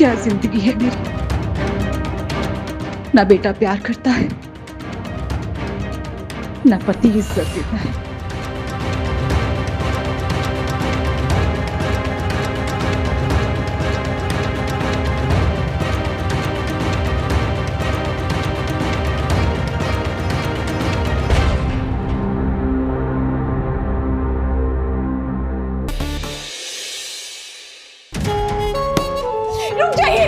क्या जिंदगी है मेरी। ना बेटा प्यार करता है, ना पति इज्जत देता है। रुक जाइए,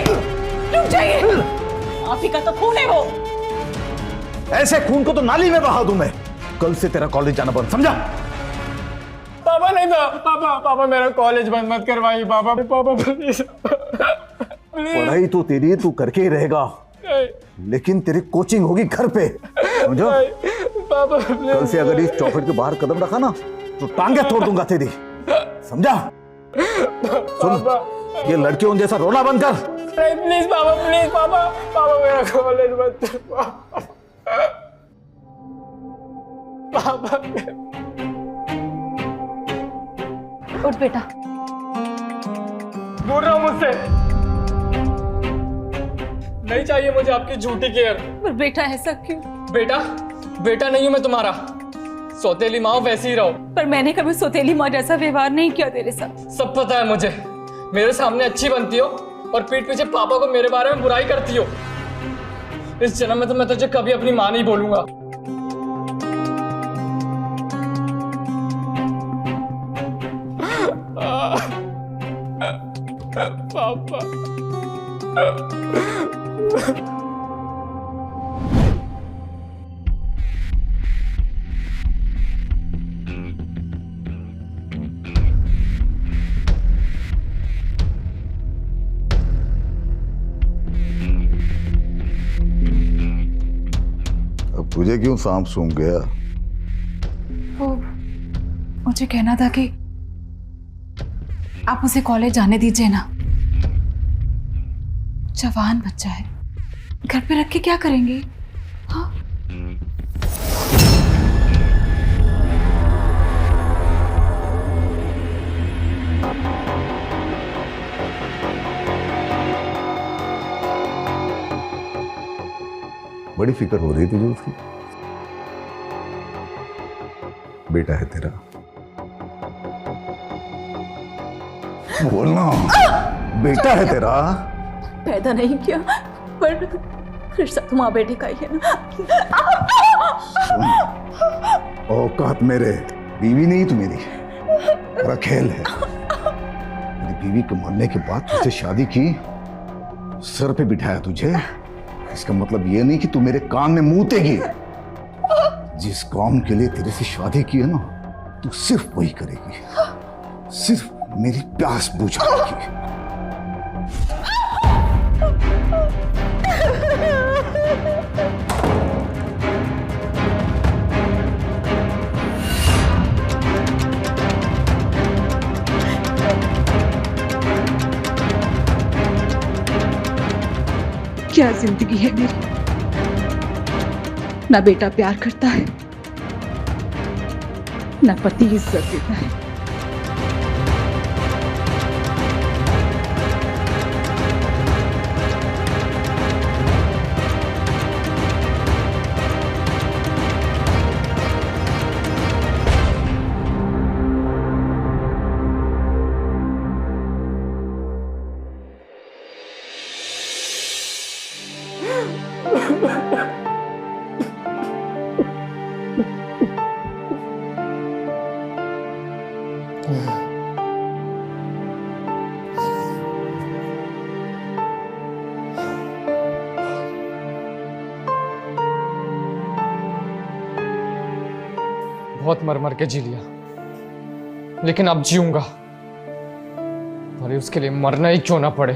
आप ही का तो खून है वो। ऐसे खून को तो नाली में बहा दूं मैं। कल से तेरा कॉलेज जाना बंद, समझा? पापा नहीं था, पापा मेरा कॉलेज बंद मत करवाइए पापा प्लीज। पढ़ाई तो तेरी तू करके ही रहेगा, लेकिन तेरी कोचिंग होगी घर पे, समझो? पापा कल से अगर इस चौखट के बाहर कदम रखा ना तो टांगे तोड़ दूंगा तेरी, समझा? सुन, ये लड़कियों जैसा रोना बंद कर। प्लीज पापा मेरा कॉलेज मत पापा। उठ बेटा, दूर रहो मुझसे, नहीं चाहिए मुझे आपकी झूठी केयर। पर बेटा ऐसा क्यों? बेटा नहीं हूं मैं तुम्हारा, सौतेली माँ वैसी ही रहो। पर मैंने कभी सौतेली माँ जैसा व्यवहार नहीं किया तेरे साथ। सब पता है मुझे, मेरे सामने अच्छी बनती हो और पीठ पीछे पापा को मेरे बारे में बुराई करती हो। इस जन्म में तो मैं तुझे कभी अपनी माँ नहीं बोलूंगा। पापा अब तुझे क्यों सांप सूंघ गया? वो मुझे कहना था कि आप उसे कॉलेज जाने दीजिए ना। जवान बच्चा है, घर पे रख के क्या करेंगे? हाँ? बड़ी फिक्र हो रही तुझे उसकी। बेटा है तेरा, बोलना। बेटा है तेरा। पैदा नहीं किया पर रिश्ता तो माँ बेटे का ही है ना। औकात मेरे, बीवी नहीं तू मेरी, तेरा खेल है। मेरी बीवी के मरने के बाद तुझसे शादी की, सर पे बिठाया तुझे। इसका मतलब ये नहीं कि तू मेरे कान में मूतेगी। जिस काम के लिए तेरे से शादी की है ना, तू सिर्फ वही करेगी, सिर्फ मेरी प्यास बुझाएगी। क्या जिंदगी है मेरी। ना बेटा प्यार करता है, ना पति इज्जत देता है। बहुत मर मर के जी लिया, लेकिन अब जीऊंगा, भले उसके लिए मरना ही क्यों ना पड़े।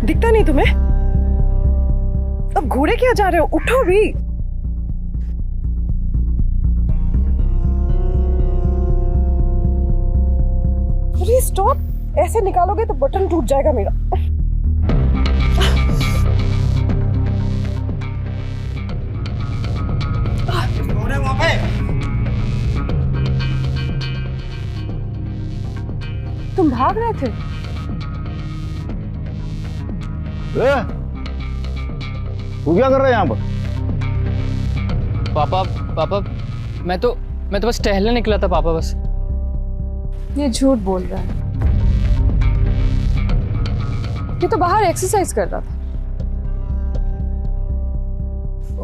दिखता नहीं तुम्हें? अब घूरे क्या जा रहे हो? उठो भी। अरे स्टॉप, ऐसे निकालोगे तो बटन टूट जाएगा मेरा। तुम भाग रहे थे? तू क्या कर रहा है यहाँ पर? पापा मैं तो बस टहलने निकला था पापा, बस। ये झूठ बोल रहा है। ये तो बाहर एक्सरसाइज कर रहा था।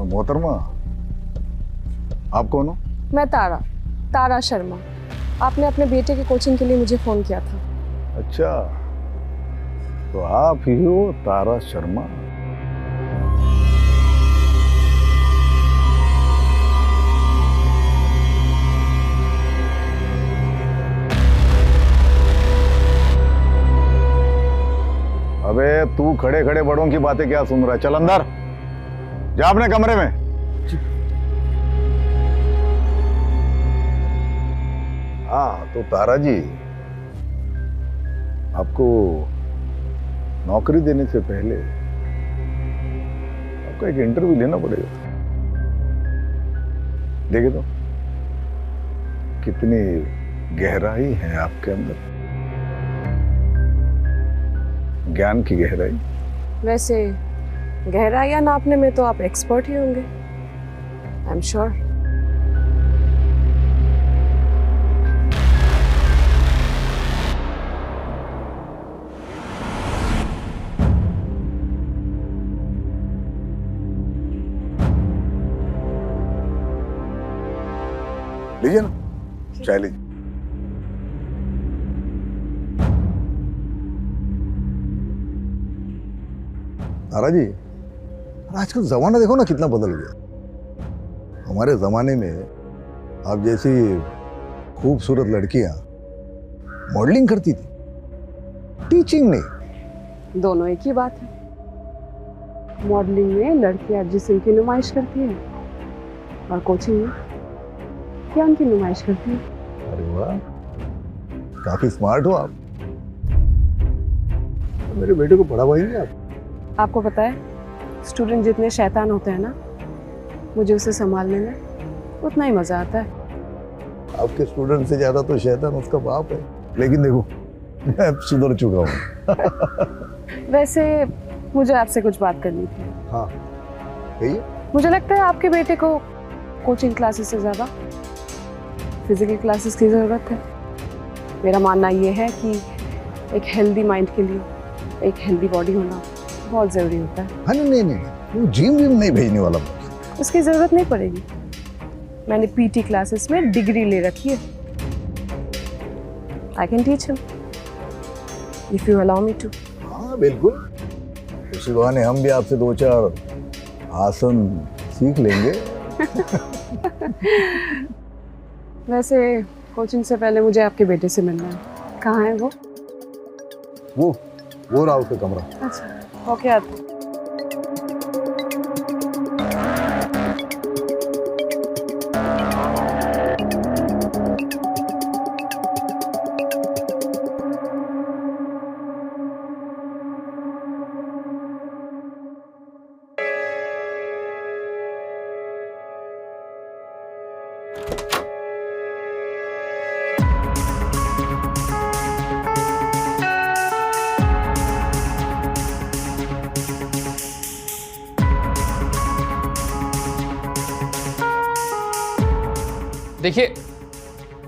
मोहतरमा, आप कौन हो? मैं तारा शर्मा। आपने अपने बेटे की कोचिंग के लिए मुझे फोन किया था। अच्छा, तो आप ही हो तारा शर्मा? अबे तू खड़े खड़े बड़ों की बातें क्या सुन रहा है? चल अंदर जा अपने कमरे में। हाँ तो तारा जी, आपको नौकरी देने से पहले आपको एक इंटरव्यू लेना पड़ेगा। देखे तो कितनी गहराई है आपके अंदर, ज्ञान की गहराई। वैसे गहराइयां नापने में तो आप एक्सपर्ट ही होंगे, आई एम श्योर। लीजिए ना, चाय लीजिए। तारा जी, आजकल जमाना देखो ना कितना बदल गया। हमारे जमाने में आप जैसी खूबसूरत लड़कियां मॉडलिंग करती थी, टीचिंग नहीं। दोनों एक ही बात है। मॉडलिंग में लड़कियां जिस्म की नुमाइश करती हैं और कोचिंग में ज्ञान की नुमाइश करती है। अरे वाह, काफी स्मार्ट हो आप। मेरे बेटे को पढ़ा पाएंगे आप? आपको पता है, स्टूडेंट जितने शैतान होते हैं ना, मुझे उसे संभालने में उतना ही मजा आता है। आपके स्टूडेंट से ज्यादा तो शैतान उसका बाप है। लेकिन देखो, मैं अब सुधर चुका हूँ। वैसे मुझे आपसे कुछ बात करनी थी। हाँ कहिए। मुझे लगता है आपके बेटे को कोचिंग क्लासेस से ज्यादा फिजिकल क्लासेस की जरूरत है। मेरा मानना ये है कि एक हेल्दी माइंड के लिए एक हेल्दी बॉडी होना बहुत जरूरी होता है। हाँ नहीं, वो जिम नहीं भेजने वाला। उसकी जरूरत नहीं पड़ेगी। मैंने पीटी क्लासेस में डिग्री ले रखी है। I can teach him if you allow me to. हाँ बिल्कुल, उसी बहाने हम भी आपसे 2-4 आसन सीख लेंगे। वैसे कोचिंग से पहले मुझे आपके बेटे से मिलना है। कहाँ है वो? वो रहा उसका कमरा। अच्छा, ओके आते।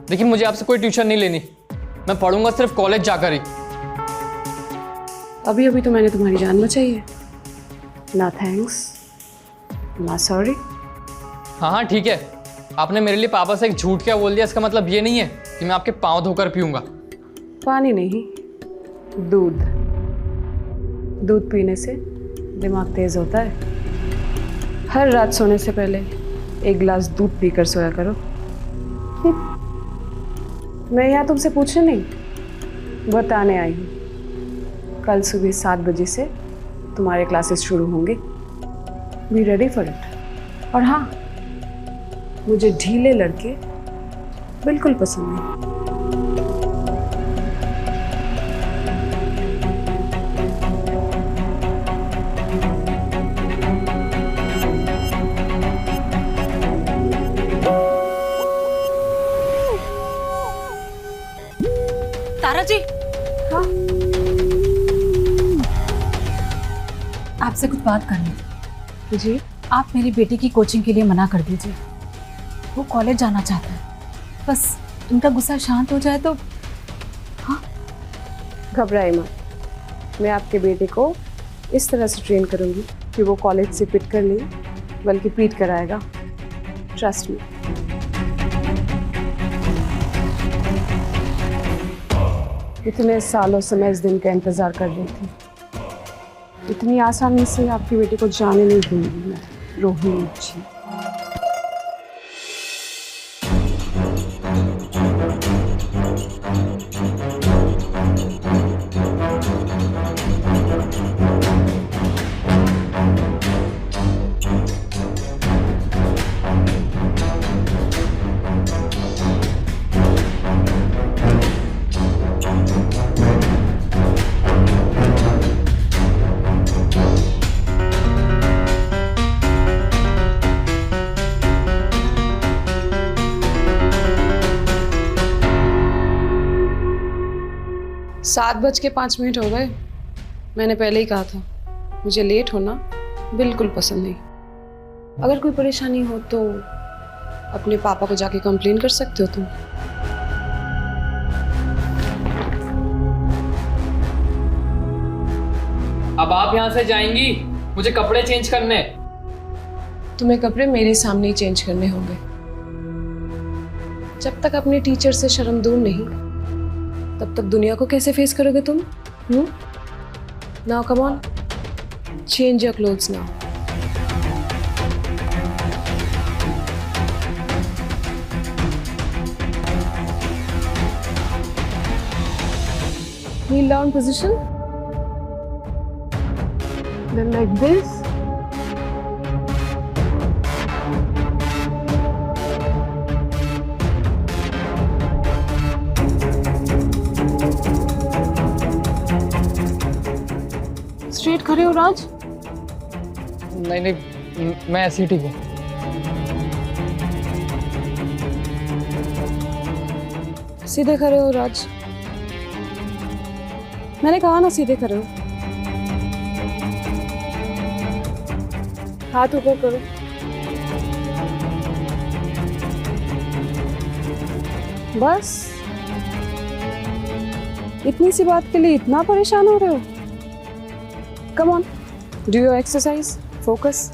देखिए मुझे आपसे कोई ट्यूशन नहीं लेनी। मैं पढ़ूंगा सिर्फ कॉलेज जाकर ही। अभी अभी तो मैंने तुम्हारी जान बचाई है। ना थैंक्स, ना सॉरी। हाँ ठीक है, आपने मेरे लिए पापा से एक झूठ क्या बोल दिया, इसका मतलब ये नहीं है कि मैं आपके पाँव धोकर पीऊंगा। पानी नहीं, दूध। दूध पीने से दिमाग तेज होता है। हर रात सोने से पहले एक गिलास दूध पीकर सोया करो। मैं यहाँ तुमसे पूछने नहीं, बताने आई हूँ। कल सुबह 7 बजे से तुम्हारे क्लासेस शुरू होंगे। Be ready for it. और हाँ, मुझे ढीले लड़के बिल्कुल पसंद नहीं। तारा जी, हाँ, आपसे कुछ बात करनी थी। जी। आप मेरी बेटी की कोचिंग के लिए मना कर दीजिए। वो कॉलेज जाना चाहता है, बस उनका गुस्सा शांत हो जाए तो। हाँ, घबराए मत। मैं आपके बेटे को इस तरह से ट्रेन करूंगी कि वो कॉलेज से पिट कर नहीं बल्कि पीट कर आएगा। Trust me. इतने सालों से मैं इस दिन का इंतजार कर रही थी। इतनी आसानी से आपके बेटे को जाने नहीं दूंगी मैं, रोहिणी जी। सात बज के 5 मिनट हो गए। मैंने पहले ही कहा था मुझे लेट होना बिल्कुल पसंद नहीं। अगर कोई परेशानी हो तो अपने पापा को जाके कंप्लेन कर सकते हो तुम। अब आप यहाँ से जाएंगी, मुझे कपड़े चेंज करने। तुम्हें कपड़े मेरे सामने ही चेंज करने होंगे। जब तक अपने टीचर से शर्म दूर नहीं, तब तक दुनिया को कैसे फेस करोगे तुम? Now come on, change your clothes now. Kneel down position. Then like this. Straight खड़े हो राज। नहीं नहीं, मैं ऐसे ही ठीक हूँ। सीधे खड़े हो राज। मैंने कहा ना सीधे खड़े हो। हाथ ऊपर करो। बस इतनी सी बात के लिए इतना परेशान हो रहे हो? Come on, do your exercise. Focus.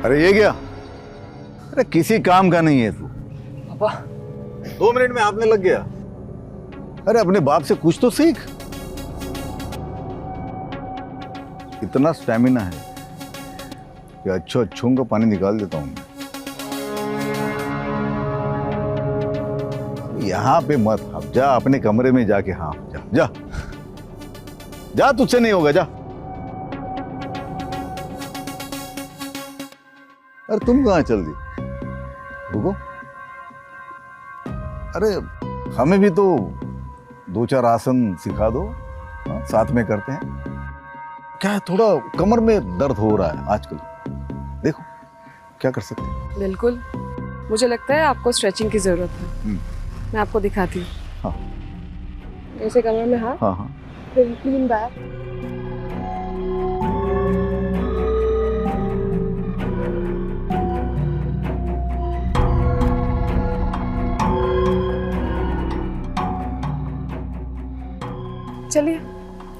अरे ये क्या? अरे किसी काम का नहीं है तू। पापा 2 मिनट में हाथ में लग गया। अरे अपने बाप से कुछ तो सीख। इतना स्टैमिना है कि अच्छों का पानी निकाल देता हूं मैं। यहां पे मत हाफ, जा अपने कमरे में जाके हाफ जा जा जा, तुझसे नहीं होगा, जा। अरे तुम कहाँ चल दी? रुको। अरे हमें भी तो 2-4 आसन सिखा दो। हाँ, साथ में करते हैं। क्या है, थोड़ा कमर में दर्द हो रहा है आजकल। देखो क्या कर सकते हैं। बिल्कुल, मुझे लगता है आपको स्ट्रेचिंग की जरूरत है। मैं आपको दिखाती हूँ। हाँ ऐसे कमरे में हाथ, हाँ हाँ। फिर क्लीन बैग। चलिए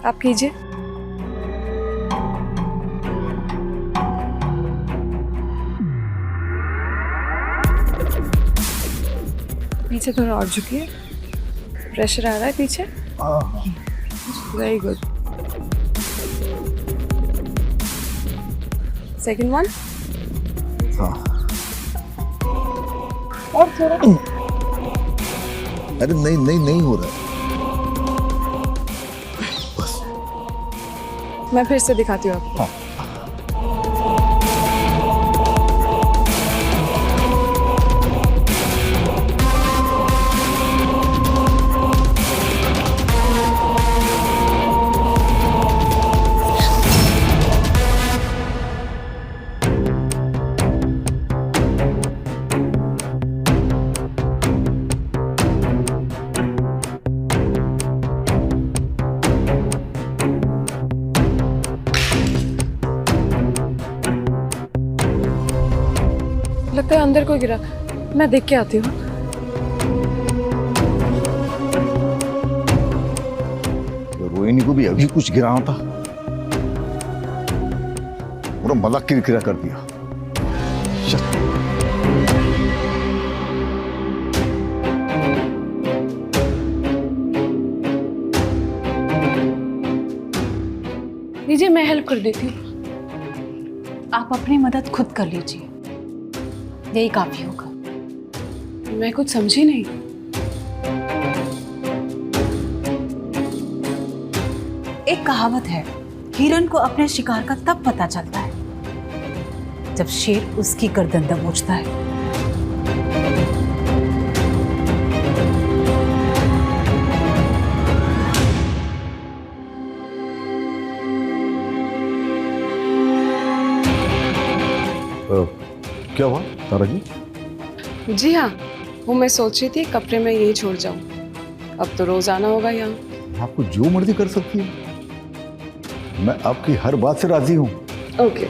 आप कीजिए। पीछे थोड़ा और झुकिए, प्रेशर आ रहा है पीछे। Very good. Second one. हाँ। और थोड़ा। अरे नहीं नहीं नहीं हो रहा। बस। मैं फिर से दिखाती हूँ आपको। हाँ। लगता है अंदर कोई गिरा। मैं देख के आती हूँ। रोहिणी को भी अभी कुछ गिरा था, पूरा मलक किरकिरा कर दिया। लीजिए मैं हेल्प कर देती हूँ। आप अपनी मदद खुद कर लीजिए, यही काफी होगा। मैं कुछ समझी नहीं। एक कहावत है, हिरन को अपने शिकार का तब पता चलता है जब शेर उसकी गर्दन दबोचता है। क्या हुआ तारा जी? जी हाँ, वो मैं सोच रही थी कपड़े में यही छोड़ जाऊं। अब तो रोज आना होगा यहाँ। आपको जो मर्जी कर सकती है, मैं आपकी हर बात से राजी हूँ। ओके।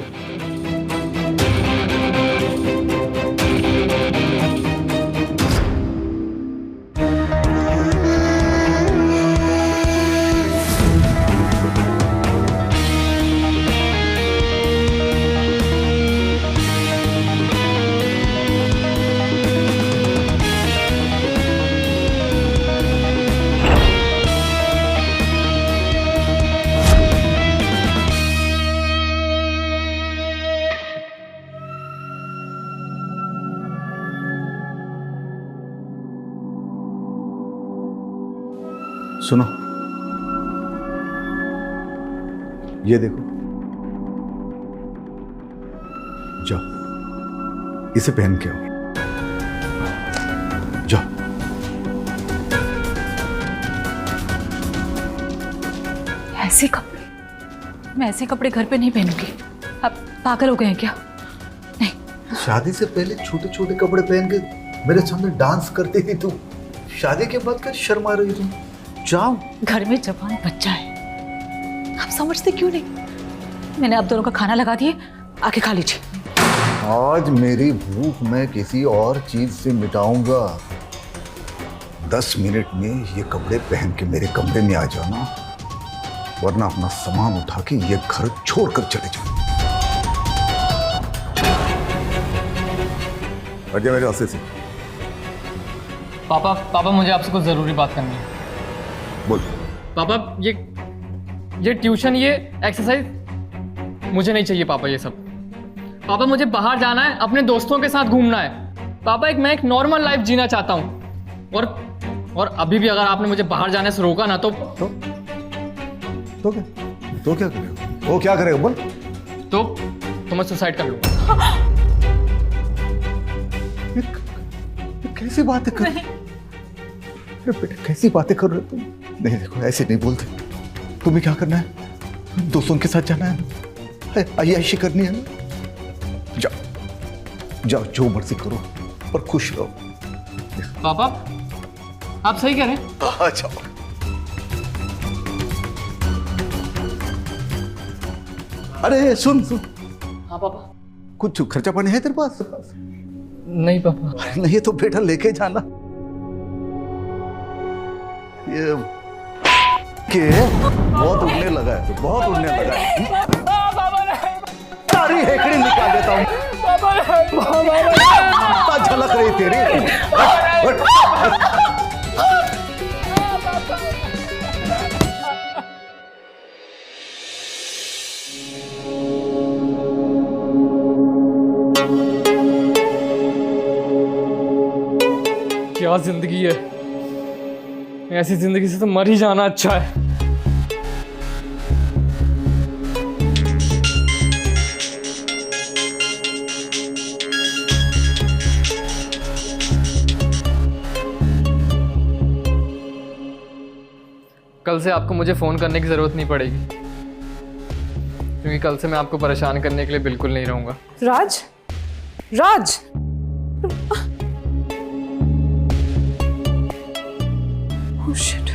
सुनो, ये देखो, जाओ इसे पहन के आओ। जाओ। ऐसे कपड़े? मैं ऐसे कपड़े घर पे नहीं पहनूंगी। आप पागल हो गए हैं क्या? नहीं। शादी से पहले छोटे छोटे कपड़े पहन के मेरे सामने डांस करती थी तू, शादी के बाद क्या शर्मा रही तुम? जाओ। घर में जवान बच्चा है, आप समझते क्यों नहीं? मैंने आप दोनों का खाना लगा दिए, आके खा लीजिए। आज मेरी भूख मैं किसी और चीज से मिटाऊंगा। 10 मिनट में ये कपड़े पहन के मेरे कमरे में आ जाना, वरना अपना सामान उठा के ये घर छोड़कर चले जाओ। हट जा मेरे रास्ते से। पापा मुझे आपसे कुछ ज़रूरी बात करनी है। बोल। पापा ये ट्यूशन, ये एक्सरसाइज मुझे नहीं चाहिए पापा ये सब। पापा मुझे बाहर जाना है, अपने दोस्तों के साथ घूमना है। पापा मैं एक नॉर्मल लाइफ जीना चाहता हूँ। और अभी भी अगर आपने मुझे बाहर जाने से रोका ना तो क्या करेगा? वो क्या करेगा बोल? तो मैं सुसाइड कर लूँगा। कैसी बातें कर रहे? बेटा कैसी बातें कर रहे हो तुम? नहीं देखो, ऐसे नहीं बोलते। तुम्हें क्या करना है? दोस्तों के साथ जाना है ना, अय्याशी करनी है ना। जाओ जाओ, जो मर्जी करो पर खुश रहो। पापा आप सही कह रहे हैं। अच्छा अरे सुन सुन, हाँ पापा। कुछ खर्चा पानी है तेरे पास? नहीं पापा। नहीं तो बेटा लेके जाना। ये के बहुत उड़ने लगा है, बहुत उड़ने लगा है। सारी हेकड़ी निकाल देता हूँ। झलक रही तेरी। क्या जिंदगी है, ऐसी जिंदगी से तो मर ही जाना अच्छा है। कल से आपको मुझे फोन करने की जरूरत नहीं पड़ेगी, क्योंकि कल से मैं आपको परेशान करने के लिए बिल्कुल नहीं रहूंगा। राज, राज, oh shit.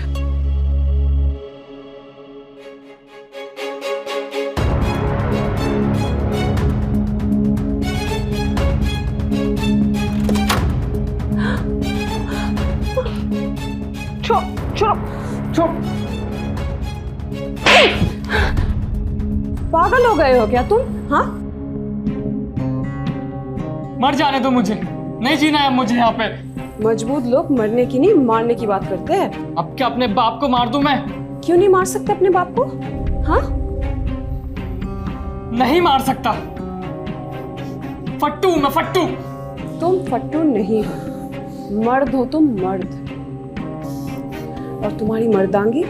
पागल हो गए हो क्या तुम? हाँ, मर जाने दो मुझे, नहीं जीना है मुझे यहाँ पे। मजबूत लोग मरने की नहीं मारने की बात करते हैं। अब क्या अपने बाप को मार दूं मैं? क्यों नहीं मार सकते अपने बाप को? हाँ, नहीं मार सकता, फट्टू मैं फट्टू। तुम फट्टू नहीं हो, मर्द हो तुम, मर्द। और तुम्हारी मर्दांगी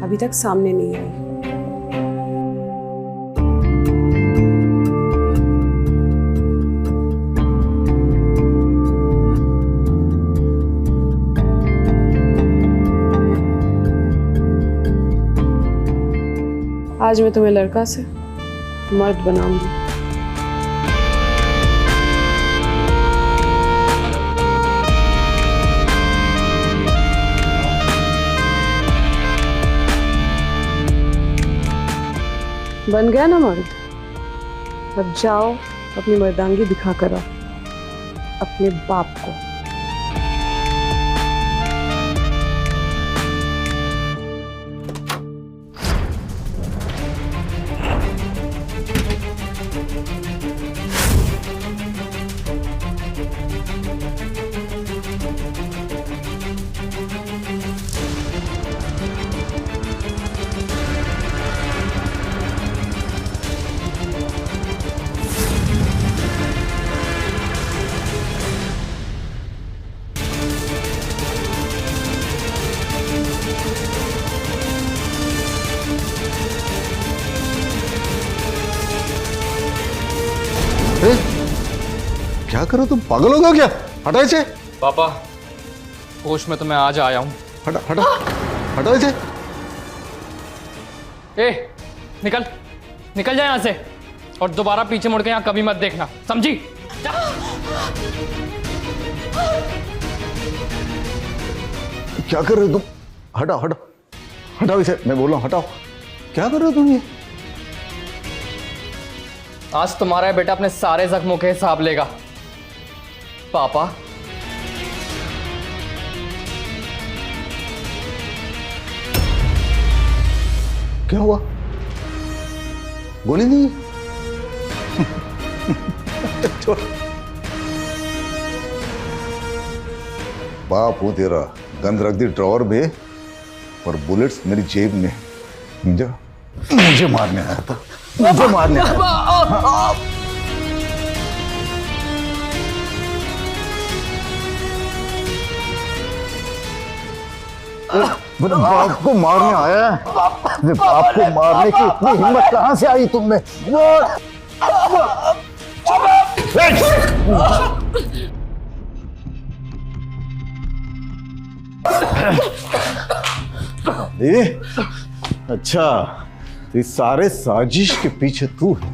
अभी तक सामने नहीं आई। आज मैं तुम्हें लड़का से मर्द बनाऊंगी। बन गया ना मर्द? अब जाओ अपनी मर्दांगी दिखा कर आओ अपने बाप को। क्या करो तुम, पागल हो गए क्या? हटाओ इसे। पापा, होश में तो मैं आज आया हूँ। हटा हटा हटाओ इसे। ए, निकल निकल जाए यहाँ से, और दोबारा पीछे मुड़ के यहाँ कभी मत देखना, समझी? क्या कर रहे हो तुम? हटाओ हटाओ हटाओ इसे, मैं बोल रहा हूँ हटाओ। क्या कर रहे हो तुम ये? आज तुम्हारा बेटा अपने सारे जख्मों के हिसाब लेगा। पापा, क्या हुआ? गोली नहीं? छोड़। बाप हूं तेरा, गंद रख दी ड्रॉवर में और बुलेट्स मेरी जेब में। समझा? मुझे मारने आया था, मुझे मारने आया था। मेरे बाप को मारने आया है? मेरे बाप को मारने की इतनी हिम्मत कहां से आई तुम में? अच्छा, तो इस सारे साजिश के पीछे तू है,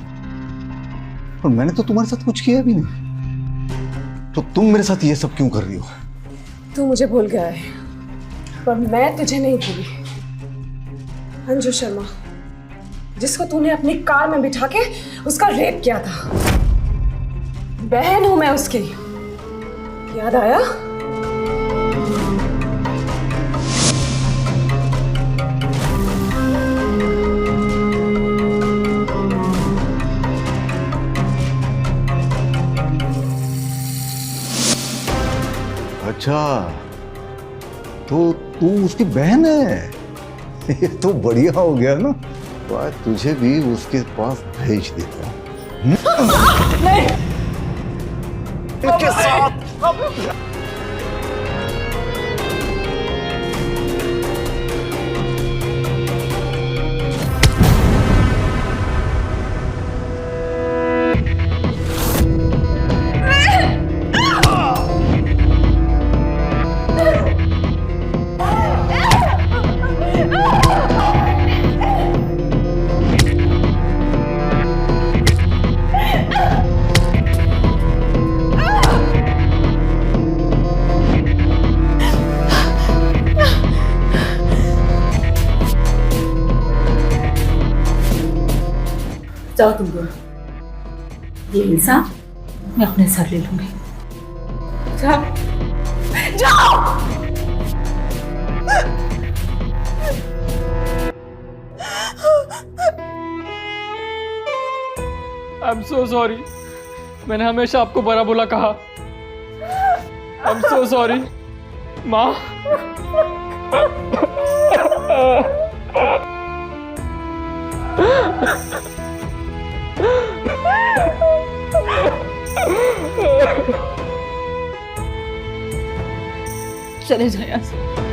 और मैंने तो तुम्हारे साथ कुछ किया भी नहीं, तो तुम मेरे साथ ये सब क्यों कर रही हो? तू मुझे भूल गया है। पर मैं तुझे नहीं भूली। अंजू शर्मा, जिसको तूने अपनी कार में बिठा के उसका रेप किया था, बहन हूं मैं उसकी। याद आया? अच्छा, तो तू उसकी बहन है? ये तो बढ़िया हो गया ना। तो आज तुझे भी उसके पास भेज देता हूँ। नहीं। के साथ जाओ तुम दोनों, ये इंसान मैं अपने सर ले लूंगी। जाओ, जाओ। आई एम सो सॉरी, मैंने हमेशा आपको बुरा बुला कहा। आई एम सो सॉरी माँ। चले जाओ यहाँ से।